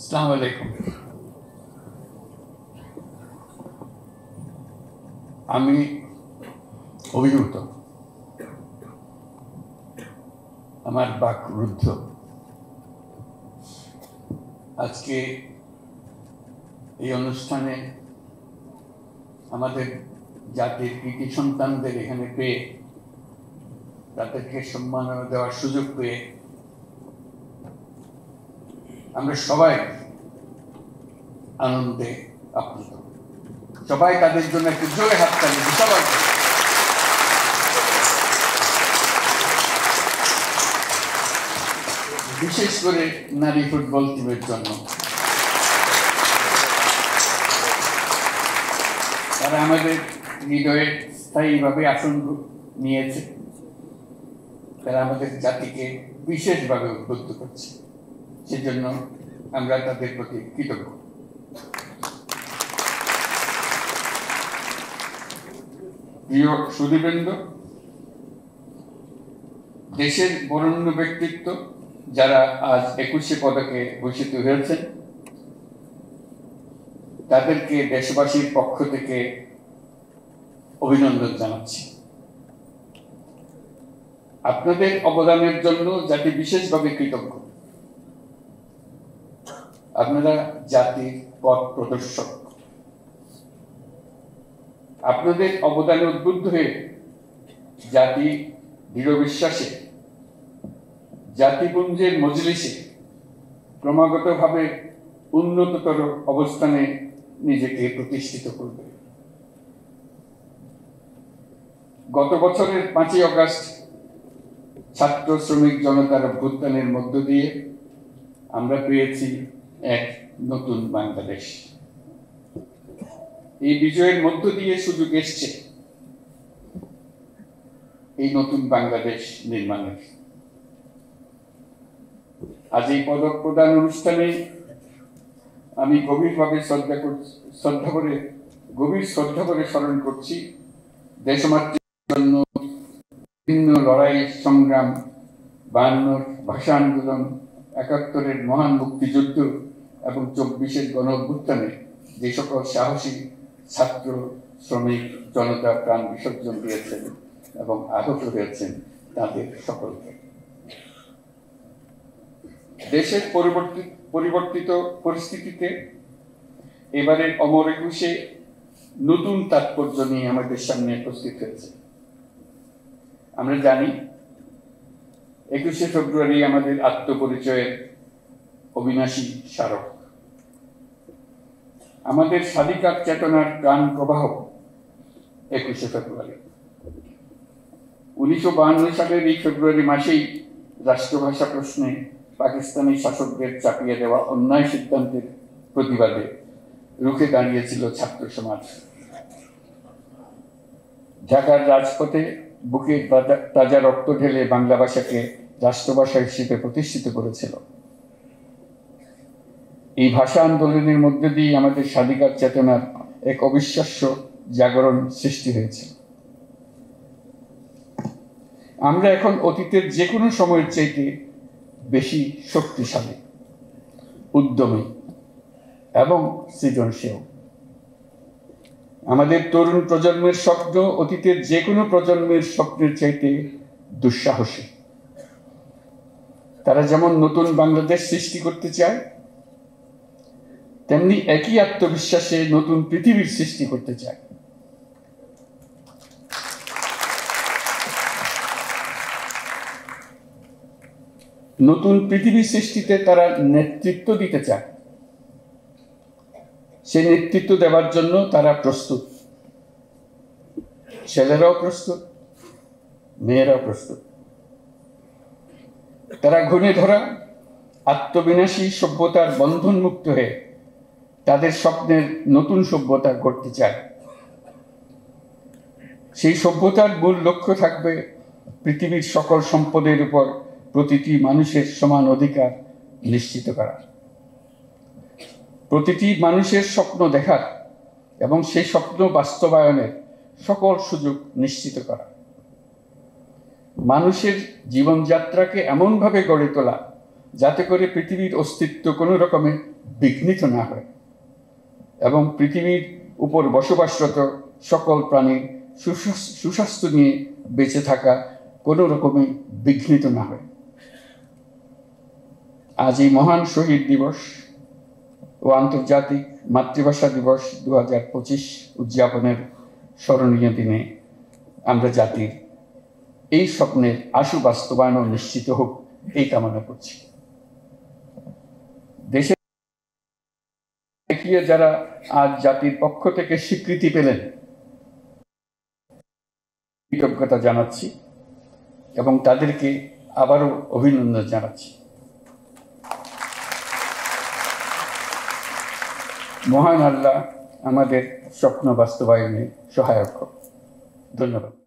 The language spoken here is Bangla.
আসসালামু আলাইকুম। আমি অভিভূত, আমার বাক রুদ্ধ। আজকে এই অনুষ্ঠানে আমাদের জাতির কৃতি সন্তানদের এখানে পেয়ে, তাদেরকে সম্মাননা দেওয়ার সুযোগ পেয়ে আমরা সবাই আনন্দে আপ্লুত। সবাই তাদের জন্য একটু জোরে হাততালি দিই সবাই। বিশেষ করে নারী ফুটবল টিমের জন্য। তারা আমাদের হৃদয়ে স্থায়ীভাবে আসন নিয়েছে। তারা আমাদের জাতিকে বিশেষভাবে উদ্বুদ্ধ করছে, সেজন্য আমরা তাদের প্রতি কৃতজ্ঞ। প্রিয় সুধীবৃন্দ, দেশের বরেণ্য ব্যক্তিত্ব যারা আজ 21শে পদকে ভূষিত হয়েছেন, তাদেরকে দেশবাসীর পক্ষ থেকে অভিনন্দন জানাচ্ছি। আপনাদের অবদানের জন্য জাতি বিশেষভাবে কৃতজ্ঞ। আপনারা জাতির পথ প্রদর্শক। আপনাদের অবদানে উদ্বুদ্ধ হয়ে জাতি দৃঢ় বিশ্বাসে জাতিপুঞ্জের মজলিসে ক্রমাগতভাবে উন্নততর অবস্থানে নিজেকে প্রতিষ্ঠিত করবে। গত বছরের 5ই অগাস্ট ছাত্র শ্রমিক জনতার অভ্যুত্থানের মধ্য দিয়ে আমরা পেয়েছি এক নতুন বাংলাদেশ। এই বিজয়ের মধ্য দিয়ে সুযোগ এসছে এই নতুন বাংলাদেশ নির্মাণের। আজ এই পদক প্রদান অনুষ্ঠানে আমি গভীর শ্রদ্ধা করে স্মরণ করছি দেশমাতৃর জন্য বিভিন্ন লড়াই সংগ্রাম, 52 ভাষা আন্দোলন, 71-এর মহান মুক্তিযুদ্ধ এবং 24-এর গণ অভ্যুত্থানে যে সকল সাহসী ছাত্র শ্রমিক জনতা প্রাণ বিসর্জন দিয়েছেন এবং আহত হয়েছেন, তাদের সকলকে। দেশের পরিবর্তিত পরিস্থিতিতে এবারের অমর একুশে নতুন তাৎপর্য নিয়ে আমাদের সামনে উপস্থিত হয়েছে। আমরা জানি 21শে ফেব্রুয়ারি আমাদের আত্মপরিচয়ের অবিনাশী স্মারক। আমাদের স্বাধিকার চেতনার প্রাণ প্রবাহ 21শে ফেব্রুয়ারি। 1952 সালের এই ফেব্রুয়ারি মাসেই রাষ্ট্রভাষা প্রশ্নে পাকিস্তানি শাসকদের চাপিয়ে দেওয়া অন্যায় সিদ্ধান্তের প্রতিবাদে রুখে দাঁড়িয়েছিল ছাত্র সমাজ। ঢাকার রাজপথে বুকে তাজা রক্ত ঢেলে বাংলা ভাষাকে রাষ্ট্রভাষা হিসেবে প্রতিষ্ঠিত করেছিল। এই ভাষা আন্দোলনের মধ্যে দিয়ে আমাদের স্বাধিকার চেতনার এক অবিশ্বাস্য জাগরণ সৃষ্টি হয়েছে। আমরা এখন অতীতের যে কোনো সময়ের চাইতে বেশি শক্তিশালী, উদ্যমী এবং সৃজনশীল। আমাদের তরুণ প্রজন্মের স্বপ্ন অতীতের যে কোনো প্রজন্মের স্বপ্নের চাইতে দুঃসাহসী। তারা যেমন নতুন বাংলাদেশ সৃষ্টি করতে চায়, তেমনি একই আত্মবিশ্বাসে নতুন পৃথিবীর সৃষ্টি করতে চায়। নতুন পৃথিবী সৃষ্টিতে তারা নেতৃত্ব দিতে চায়। সেই নেতৃত্ব দেওয়ার জন্য তারা প্রস্তুত। ছেলেরাও প্রস্তুত, মেয়েরাও প্রস্তুত। তারা ঘুণে ধরা আত্মবিনাশী সভ্যতার বন্ধন মুক্ত হয়ে তাদের স্বপ্নের নতুন সভ্যতা গড়তে চায়। সেই সভ্যতার মূল লক্ষ্য থাকবে পৃথিবীর সকল সম্পদের উপর প্রতিটি মানুষের সমান অধিকার নিশ্চিত করা, প্রতিটি মানুষের স্বপ্ন দেখার এবং সেই স্বপ্ন বাস্তবায়নের সকল সুযোগ নিশ্চিত করা, মানুষের জীবনযাত্রাকে এমনভাবে গড়ে তোলা যাতে করে পৃথিবীর অস্তিত্ব কোনো রকমে বিঘ্নিত না হয় এবং পৃথিবীর উপর বসবাসরত সকল প্রাণীর সুস্বাস্থ্য নিয়ে বেঁচে থাকা কোনো রকমই বিঘ্নিত না হয়। আজ এই মহান শহীদ দিবস ও আন্তর্জাতিক মাতৃভাষা দিবস 2025 উদযাপনের স্মরণীয় দিনে আমরা জাতির এই স্বপ্নের আশু বাস্তবায়ন নিশ্চিত হোক এই কামনা করছি। দেশে যারা আজ জাতির পক্ষ থেকে স্বীকৃতি পেলেন কৃতজ্ঞতা জানাচ্ছি এবং তাদেরকে আবারও অভিনন্দন জানাচ্ছি। মহান আল্লাহ আমাদের স্বপ্ন বাস্তবায়নে সহায়ক হোক। ধন্যবাদ।